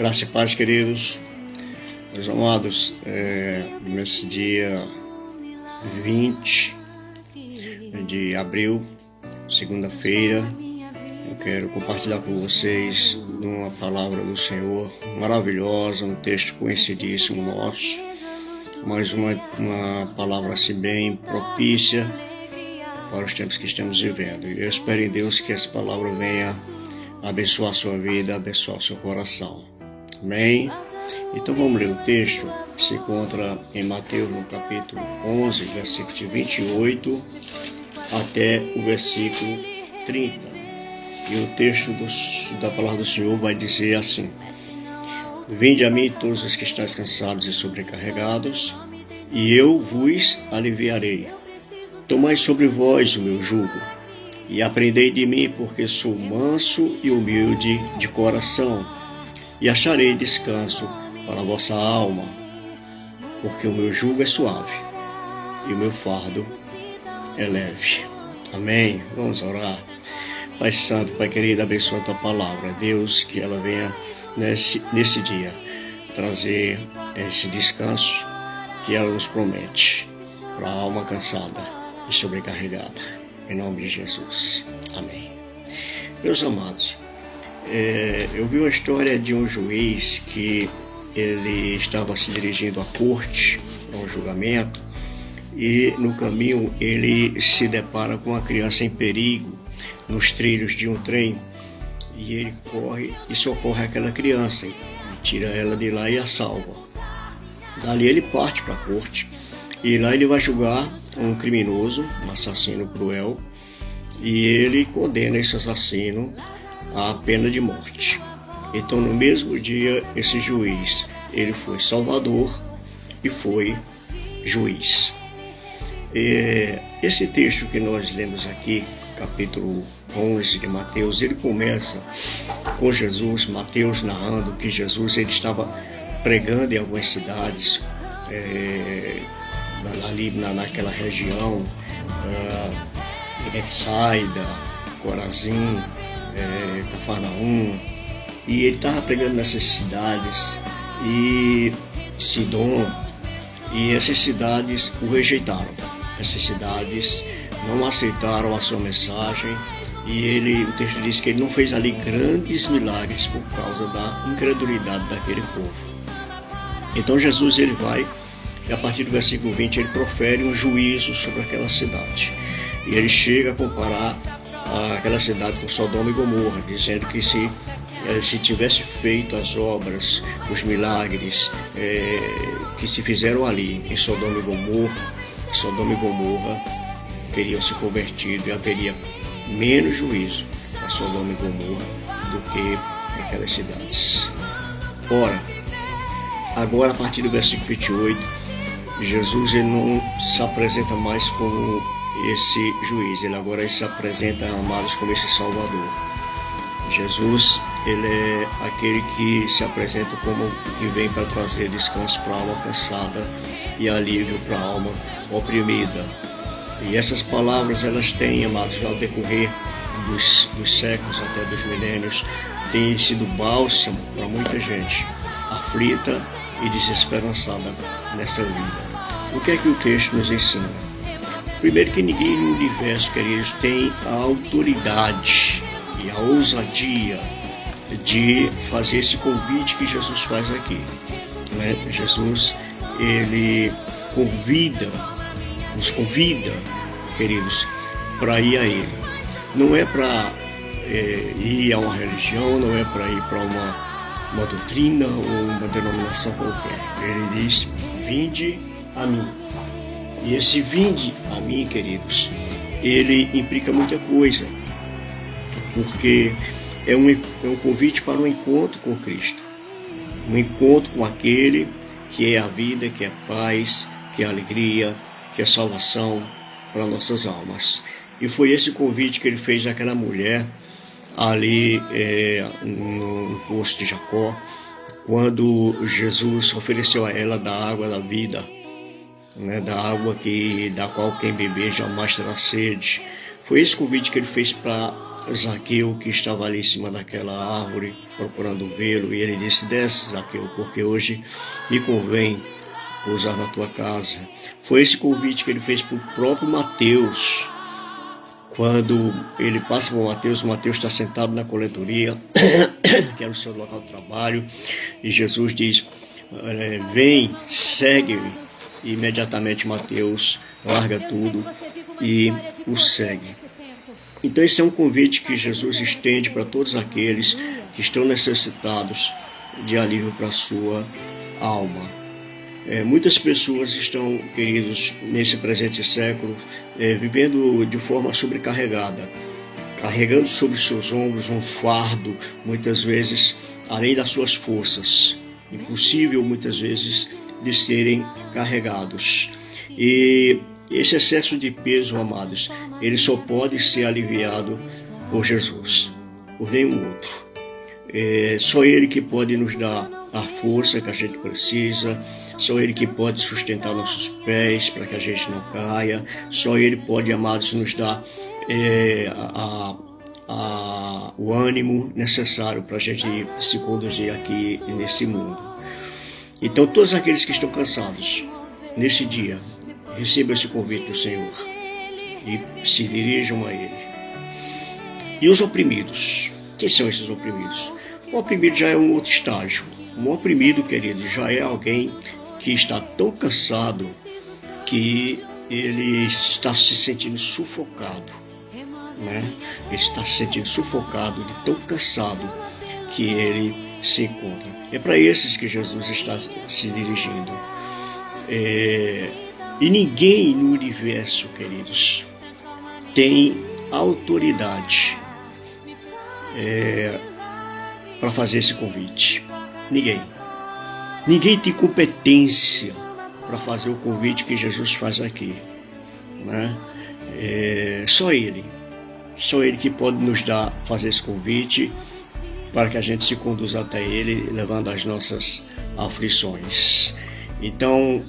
Graça e paz, queridos, meus amados, nesse dia 20 de abril, segunda-feira, eu quero compartilhar com vocês uma palavra do Senhor maravilhosa, um texto conhecidíssimo nosso, mas uma palavra assim bem propícia para os tempos que estamos vivendo. E eu espero em Deus que essa palavra venha abençoar a sua vida, abençoar o seu coração. Amém? Então vamos ler o texto que se encontra em Mateus no capítulo 11, versículos de 28 até o versículo 30. E o texto da palavra do Senhor vai dizer assim: Vinde a mim todos os que estáis cansados e sobrecarregados, e eu vos aliviarei. Tomai sobre vós o meu jugo, e aprendei de mim, porque sou manso e humilde de coração, e acharei descanso para a vossa alma, porque o meu jugo é suave e o meu fardo é leve. Amém? Vamos orar. Pai Santo, Pai querido, abençoa a tua palavra. Deus, que ela venha nesse dia trazer esse descanso que ela nos promete para a alma cansada e sobrecarregada. Em nome de Jesus. Amém. Meus amados, eu vi uma história de um juiz que ele estava se dirigindo à corte, a um julgamento, e no caminho ele se depara com uma criança em perigo nos trilhos de um trem, e ele corre e socorre aquela criança, e tira ela de lá e a salva. Dali ele parte para a corte, e lá ele vai julgar um criminoso, um assassino cruel, e ele condena esse assassino à pena de morte. Então, no mesmo dia, esse juiz, ele foi salvador e foi juiz. Esse texto que nós lemos aqui, capítulo 11 de Mateus, ele começa com Jesus, Mateus narrando que Jesus ele estava pregando em algumas cidades, ali naquela região, Betsaida, Corazim, Cafarnaum, e ele estava pregando nessas cidades, e Sidom, e essas cidades o rejeitaram. Essas cidades não aceitaram a sua mensagem, e o texto diz que ele não fez ali grandes milagres por causa da incredulidade daquele povo. Então Jesus ele vai, e a partir do versículo 20 ele profere um juízo sobre aquela cidade. E ele chega a comparar aquela cidade com Sodoma e Gomorra, dizendo que se tivesse feito as obras, os milagres que se fizeram ali em Sodoma e Gomorra teriam se convertido e haveria menos juízo para Sodoma e Gomorra do que para aquelas cidades. Ora, agora a partir do versículo 28, Jesus ele não se apresenta mais como esse juiz, ele agora se apresenta, amados, como esse salvador. Jesus, ele é aquele que se apresenta como que vem para trazer descanso para a alma cansada e alívio para a alma oprimida. E essas palavras, elas têm, amados, ao decorrer dos séculos até dos milênios, têm sido bálsamo para muita gente aflita e desesperançada nessa vida. O que é que o texto nos ensina? Primeiro, que ninguém no universo, queridos, tem a autoridade e a ousadia de fazer esse convite que Jesus faz aqui. Jesus, ele nos convida, queridos, para ir a ele. Não é para ir a uma religião, não é para ir para uma doutrina ou uma denominação qualquer. Ele diz: vinde a mim. E esse vinde a mim, queridos, ele implica muita coisa, porque é um convite para um encontro com Cristo, um encontro com aquele que é a vida, que é paz, que é alegria, que é salvação para nossas almas. E foi esse convite que ele fez àquela mulher ali no poço de Jacó, quando Jesus ofereceu a ela da água da vida, da água da qual quem beber jamais terá sede. Foi esse convite que ele fez para Zaqueu, que estava ali em cima daquela árvore procurando vê-lo, e ele disse: desce, Zaqueu, porque hoje me convém pousar na tua casa. Foi esse convite que ele fez para o próprio Mateus. Quando ele passa para Mateus, Mateus está sentado na coletoria, que era o seu local de trabalho, e Jesus diz: vem, segue-me. E imediatamente Mateus larga tudo e o segue. Então esse é um convite que Jesus estende para todos aqueles que estão necessitados de alívio para a sua alma. Muitas pessoas estão, queridos, nesse presente século, vivendo de forma sobrecarregada, carregando sobre seus ombros um fardo, muitas vezes, além das suas forças, impossível muitas vezes de serem carregados. E esse excesso de peso, amados, ele só pode ser aliviado por Jesus, por nenhum outro. Só Ele que pode nos dar a força que a gente precisa, só Ele que pode sustentar nossos pés para que a gente não caia, só Ele pode, amados, nos dar o ânimo necessário para a gente se conduzir aqui nesse mundo. Então, todos aqueles que estão cansados nesse dia, recebam esse convite do Senhor e se dirijam a Ele. E os oprimidos? Quem são esses oprimidos? O oprimido já é um outro estágio. Um oprimido, querido, já é alguém que está tão cansado que ele está se sentindo sufocado, né? Ele está se sentindo sufocado, de tão cansado que ele se encontra. É para esses que Jesus está se dirigindo. E ninguém no universo, queridos, tem autoridade para fazer esse convite. Ninguém tem competência para fazer o convite que Jesus faz aqui, né? Só Ele que pode nos fazer esse convite para que a gente se conduza até Ele, levando as nossas aflições. Então,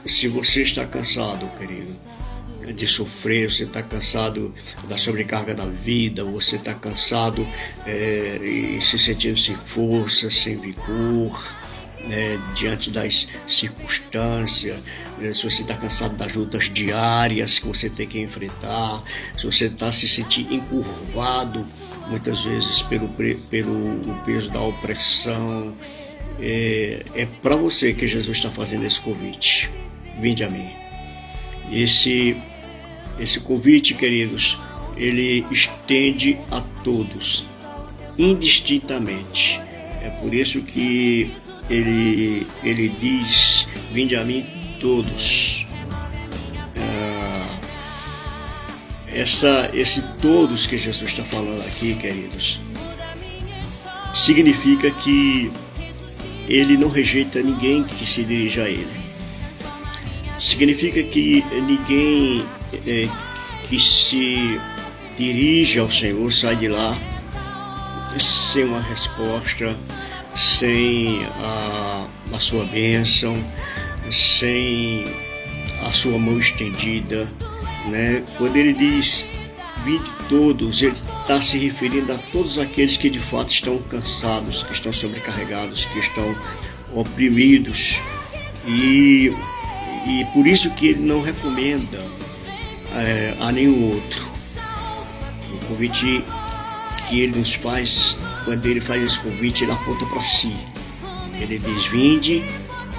se você está cansado, querido, de sofrer, você está cansado da sobrecarga da vida, você está cansado e se sentindo sem força, sem vigor, diante das circunstâncias, se você está cansado das lutas diárias que você tem que enfrentar, se você está se sentindo encurvado muitas vezes pelo peso da opressão, é para você que Jesus está fazendo esse convite. Vinde a mim. Esse convite, queridos, ele estende a todos, indistintamente. É por isso que ele diz: vinde a mim todos. Esse todos que Jesus está falando aqui, queridos, significa que ele não rejeita ninguém que se dirija a ele. Significa que ninguém que se dirige ao Senhor sai de lá sem uma resposta, sem a sua bênção, sem a sua mão estendida, né? Quando ele diz vinde todos, ele está se referindo a todos aqueles que de fato estão cansados, que estão sobrecarregados, que estão oprimidos, e por isso que ele não recomenda a nenhum outro. O convite que ele nos faz, quando ele faz esse convite, ele aponta para si. Ele diz: vinde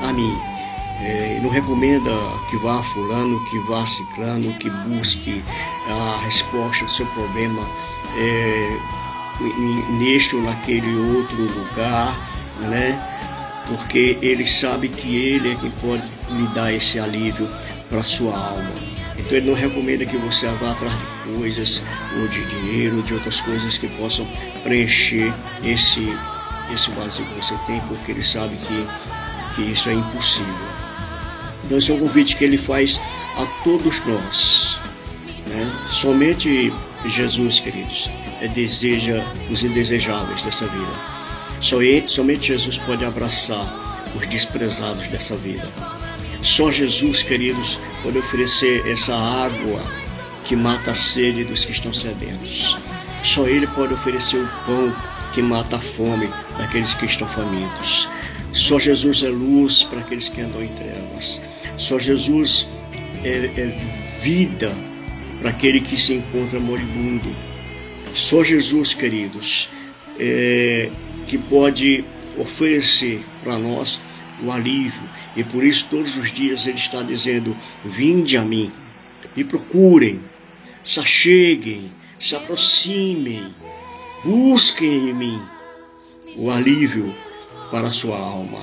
a mim. Ele não recomenda que vá a fulano, que vá a ciclano, que busque a resposta do seu problema neste ou naquele outro lugar, né? Porque ele sabe que ele é quem pode lhe dar esse alívio para a sua alma. Então ele não recomenda que você vá atrás de coisas, ou de dinheiro, ou de outras coisas que possam preencher esse vazio que você tem, porque ele sabe que isso é impossível. Então esse é um convite que ele faz a todos nós, né? Somente Jesus, queridos, deseja os indesejáveis dessa vida. Somente Jesus pode abraçar os desprezados dessa vida. Só Jesus, queridos, pode oferecer essa água que mata a sede dos que estão sedentos. Só Ele pode oferecer o pão que mata a fome daqueles que estão famintos. Só Jesus é luz para aqueles que andam em trevas. Só Jesus é vida para aquele que se encontra moribundo. Só Jesus, queridos, que pode oferecer para nós o alívio. E por isso todos os dias Ele está dizendo: vinde a mim, me procurem, se acheguem, se aproximem, busquem em mim o alívio para a sua alma.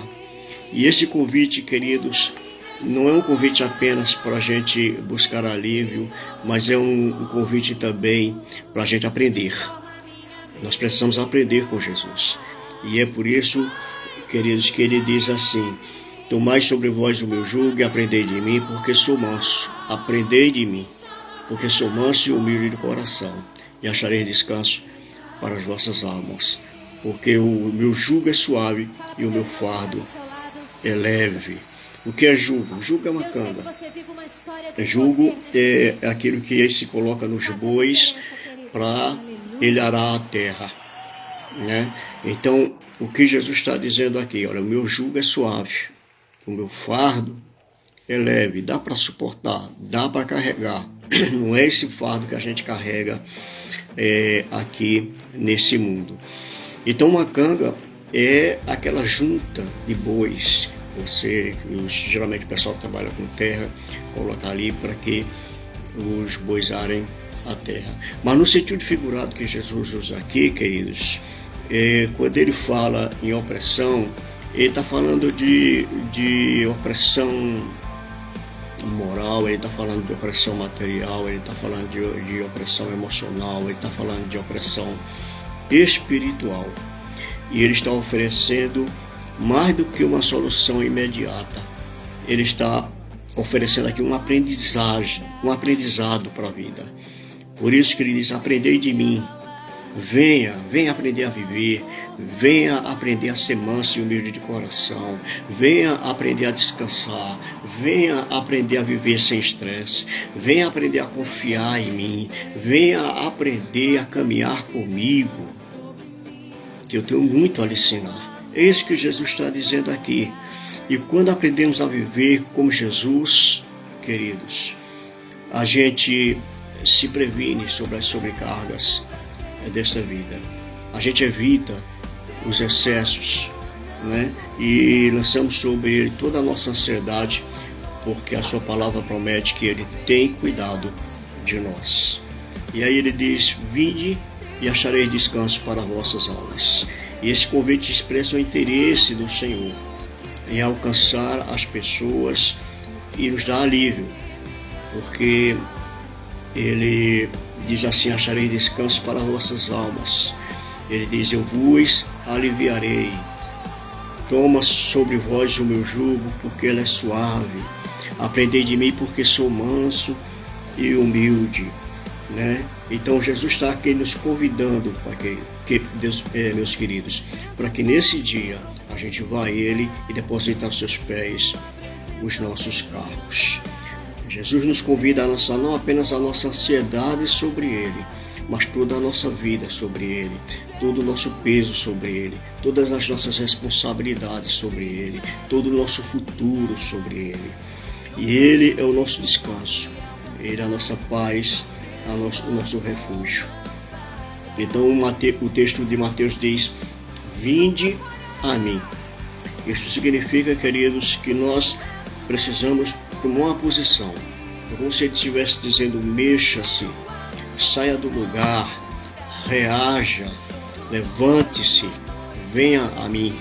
E esse convite, queridos, não é um convite apenas para a gente buscar alívio, mas é um convite também para a gente aprender. Nós precisamos aprender com Jesus. E é por isso, queridos, que Ele diz assim: tomai sobre vós o meu jugo e aprendei de mim, porque sou manso. Aprendei de mim, porque sou manso e humilde de coração, e acharei descanso para as vossas almas. Porque o meu jugo é suave e o meu fardo é leve. O que é jugo? Jugo é uma canga. Jugo é aquilo que se coloca nos bois para ele arar a terra, né? Então, o que Jesus está dizendo aqui? Olha, o meu jugo é suave, o meu fardo é leve, dá para suportar, dá para carregar. Não é esse fardo que a gente carrega aqui nesse mundo. Então, uma canga é aquela junta de bois. Geralmente o pessoal que trabalha com terra coloca ali para que os bois arem a terra. Mas no sentido figurado que Jesus usa aqui, queridos, quando ele fala em opressão, ele está falando de opressão moral, ele está falando de opressão material, ele está falando de opressão emocional, ele está falando de opressão espiritual. E ele está oferecendo mais do que uma solução imediata. Ele está oferecendo aqui um aprendizado para a vida. Por isso que ele diz: aprendei de mim. Venha aprender a viver, venha aprender a ser manso e humilde de coração, venha aprender a descansar, venha aprender a viver sem estresse, venha aprender a confiar em mim, venha aprender a caminhar comigo, que eu tenho muito a lhe ensinar. É isso que Jesus está dizendo aqui. E quando aprendemos a viver como Jesus, queridos, a gente se previne sobre as sobrecargas desta vida. A gente evita os excessos, né? E lançamos sobre Ele toda a nossa ansiedade, porque a sua palavra promete que Ele tem cuidado de nós. E aí Ele diz: vinde e achareis descanso para vossas almas. E esse convite expressa o interesse do Senhor em alcançar as pessoas e nos dar alívio, porque Ele diz assim: acharei descanso para vossas almas. Ele diz: eu vos aliviarei. Toma sobre vós o meu jugo, porque ele é suave. Aprendei de mim, porque sou manso e humilde, né? Então Jesus está aqui nos convidando para meus queridos, para que nesse dia a gente vá a Ele e depositar aos seus pés os nossos cargos. Jesus nos convida a lançar não apenas a nossa ansiedade sobre Ele, mas toda a nossa vida sobre Ele, todo o nosso peso sobre Ele, todas as nossas responsabilidades sobre Ele, todo o nosso futuro sobre Ele. E Ele é o nosso descanso, Ele é a nossa paz, o nosso refúgio. Então o texto de Mateus diz: vinde a mim. Isso significa, queridos, que nós precisamos tomar uma posição. É como se ele estivesse dizendo: mexa-se, saia do lugar, reaja, levante-se, venha a mim.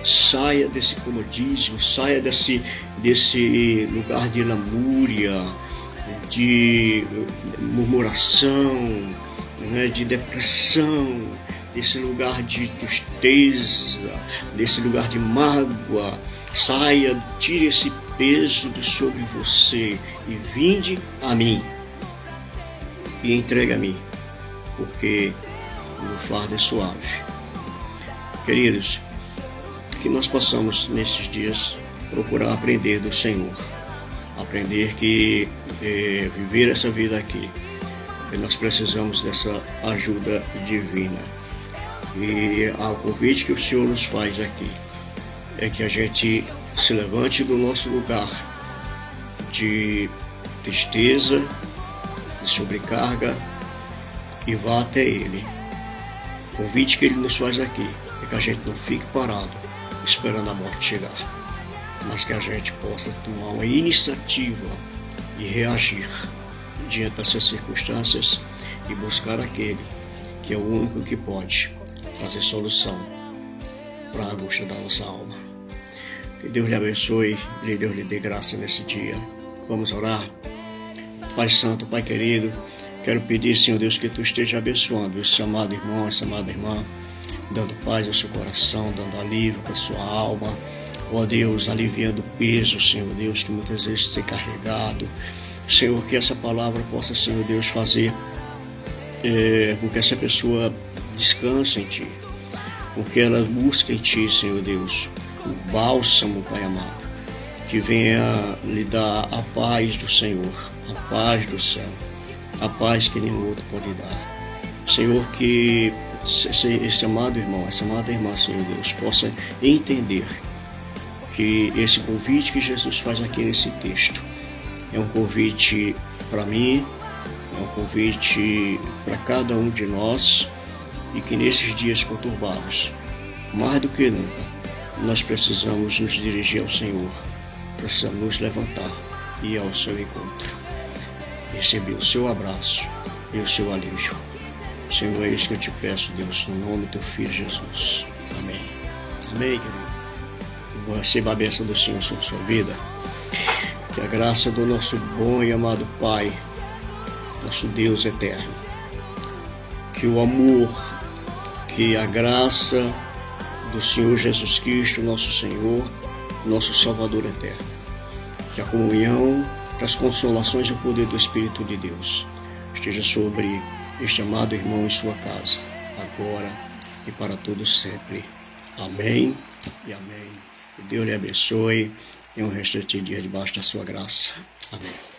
Saia desse comodismo, saia desse lugar de lamúria, de murmuração, né, de depressão, desse lugar de tristeza, desse lugar de mágoa. Saia, tire esse peso de sobre você e vinde a mim e entregue a mim, porque o meu fardo é suave. Queridos, que nós possamos nesses dias procurar aprender do Senhor, aprender que viver essa vida aqui e nós precisamos dessa ajuda divina. E o convite que o Senhor nos faz aqui é que a gente se levante do nosso lugar de tristeza, de sobrecarga e vá até Ele. O convite que Ele nos faz aqui é que a gente não fique parado esperando a morte chegar, mas que a gente possa tomar uma iniciativa e reagir diante dessas circunstâncias e buscar aquele que é o único que pode trazer solução para a angústia da nossa alma. Que Deus lhe abençoe, que Deus lhe dê graça nesse dia. Vamos orar? Pai Santo, Pai querido, quero pedir, Senhor Deus, que Tu esteja abençoando esse amado irmão, essa amada irmã, dando paz ao seu coração, dando alívio para a sua alma. Ó Deus, aliviando o peso, Senhor Deus, que muitas vezes tem carregado. Senhor, que essa palavra possa, Senhor Deus, fazer com que essa pessoa descanse em Ti, com que ela busque em Ti, Senhor Deus, o bálsamo, Pai amado, que venha lhe dar a paz do Senhor, a paz do céu, a paz que nenhum outro pode dar. Senhor, que esse amado irmão, essa amada irmã, Senhor Deus, possa entender que esse convite que Jesus faz aqui nesse texto é um convite para mim, é um convite para cada um de nós, e que nesses dias conturbados, mais do que nunca, nós precisamos nos dirigir ao Senhor, precisamos nos levantar e ir ao seu encontro, receber o seu abraço e o seu alívio. Senhor, é isso que eu te peço, Deus, no nome do Teu Filho Jesus. Amém. Amém, querido. Receba a bênção do Senhor sobre a sua vida. Que a graça do nosso bom e amado Pai, nosso Deus eterno, que o amor, que a graça do Senhor Jesus Cristo, nosso Senhor, nosso Salvador eterno, que a comunhão, que as consolações e o poder do Espírito de Deus esteja sobre este amado irmão em sua casa, agora e para todos sempre. Amém e amém. Que Deus lhe abençoe. Tenha um restante dia debaixo da sua graça. Amém.